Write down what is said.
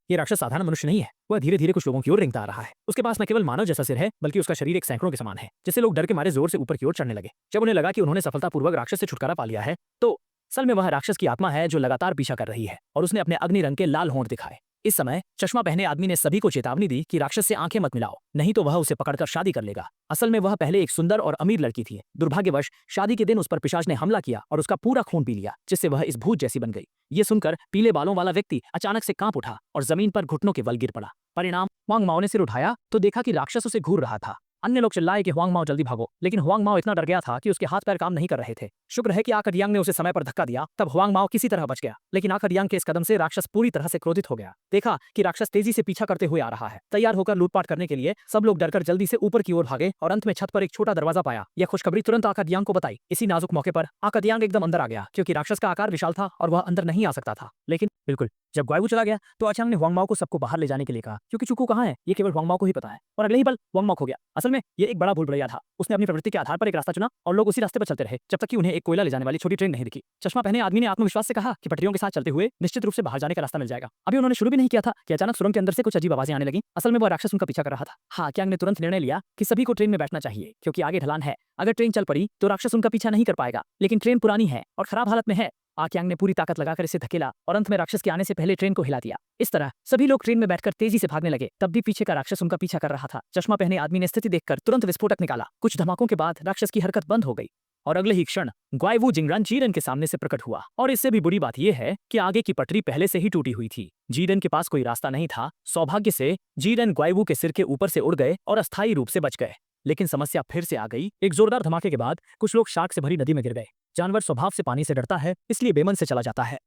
ये राक्षस साधारण मनुष्य नहीं है, वह धीरे धीरे कुछ लोगों की ओर रेंगता आ रहा है। उसके पास न केवल मानव जैसा सिर है, बल्कि उसका शरीर एक सैकड़ों के समान है, जिससे लोग डर के मारे जोर से ऊपर की ओर चढ़ने लगे। जब उन्हें लगा कि उन्होंने सफलतापूर्वक राक्षस से छुटकारा पा लिया है, तो असल में वह राक्षस की आत्मा है जो लगातार पीछा कर रही है, और उसने अपने अग्नि रंग के लाल होंठ दिखाए। इस समय चश्मा पहने आदमी ने सभी को चेतावनी दी कि राक्षस से आंखें मत मिलाओ, नहीं तो वह उसे पकड़कर शादी कर लेगा। असल में वह पहले एक सुंदर और अमीर लड़की थी। दुर्भाग्यवश शादी के दिन उस पर पिशाच ने हमला किया और उसका पूरा खून पी लिया, जिससे वह इस भूत जैसी बन गई। ये सुनकर पीले बालों वाला व्यक्ति अचानक से कांप उठा और जमीन पर घुटनों के बल गिर पड़ा। परिणाम, हुआंग माओ ने सिर उठाया तो देखा कि राक्षस उसे घूर रहा था। अन्य लोग चिल्लाए कि हुआंग माओ जल्दी भागो, लेकिन हुआंग माओ इतना डर गया था कि उसके हाथ पैर काम नहीं कर रहे थे। शुक्र है कि आकर यांग ने उसे समय पर धक्का दिया, तब हुआंग माओ किसी तरह बच गया। लेकिन आकर यांग के इस कदम से राक्षस पूरी तरह से क्रोधित हो गया। देखा कि राक्षस तेजी से पीछा करते हुए आ रहा है। तैयार होकर लूटपाट करने के लिए सब लोग डरकर जल्दी से ऊपर की ओर भागे और अंत में छत पर एक छोटा दरवाजा पाया। यह खुशखबरी तुरंत आकर यांग को बताई। इसी नाजुक मौके पर आकर यांग एकदम अंदर आ गया, क्योंकि राक्षस का आकार विशाल था और वह अंदर नहीं आ सकता था। लेकिन बिल्कुल जब ग्वाइवू चला गया तो अचांग ने हुआंग माओ को सबको बाहर ले जाने के लिए कहा, क्योंकि चुकू कहाँ है ये केवल हुआंग माओ को ही पता है। और अगले ही पल हुआंग माओ खो गया। असल में ये एक बड़ा भूल भुलैया था। उसने अपनी प्रवृत्ति के आधार पर एक रास्ता चुना और लोग उसी रास्ते पर चलते रहे, जब तक कि उन्हें एक कोयला ले जाने वाली छोटी ट्रेन नहीं दिखी। चश्मा पहने आदमी ने आत्मविश्वास से कहा कि पटरियों के साथ चलते हुए निश्चित रूप से बाहर जाने का रास्ता मिल जाएगा। अभी उन्होंने शुरू भी नहीं किया था कि अचानक सुरंग के अंदर से कुछ अजीब आवाजें आने लगी। असल में वह राक्षस उनका पीछा कर रहा था। हाँ, क्यांग ने तुरंत निर्णय लिया कि सभी को ट्रेन में बैठना चाहिए, क्योंकि आगे ढलान है। अगर ट्रेन चल पड़ी तो राक्षस उनका पीछा नहीं कर पाएगा, लेकिन ट्रेन पुरानी है और खराब हालत में है। आक्यांग ने पूरी ताकत लगाकर इसे धकेला और अंत में राक्षस के आने से पहले ट्रेन को हिला दिया। इस तरह सभी लोग ट्रेन में बैठकर तेजी से भागने लगे। तब भी पीछे का राक्षस उनका पीछा कर रहा था। चश्मा पहने आदमी ने स्थिति देखकर तुरंत विस्फोटक निकाला। कुछ धमाकों के बाद राक्षस की हरकत बंद हो गई और अगले ही क्षण ग्वाइवू जिंगरान जीरन के सामने से प्रकट हुआ। और इससे भी बुरी बात यह है कि आगे की पटरी पहले से ही टूटी हुई थी। जीरन के पास कोई रास्ता नहीं था। सौभाग्य से जीरन ग्वाइवू के सिर के ऊपर से उड़ गए और अस्थायी रूप से बच गए। लेकिन समस्या फिर से आ गई। एक जोरदार धमाके के बाद कुछ लोग शार्क से भरी नदी में गिर गए। जानवर स्वभाव से पानी से डरता है, इसलिए बेमन से चला जाता है।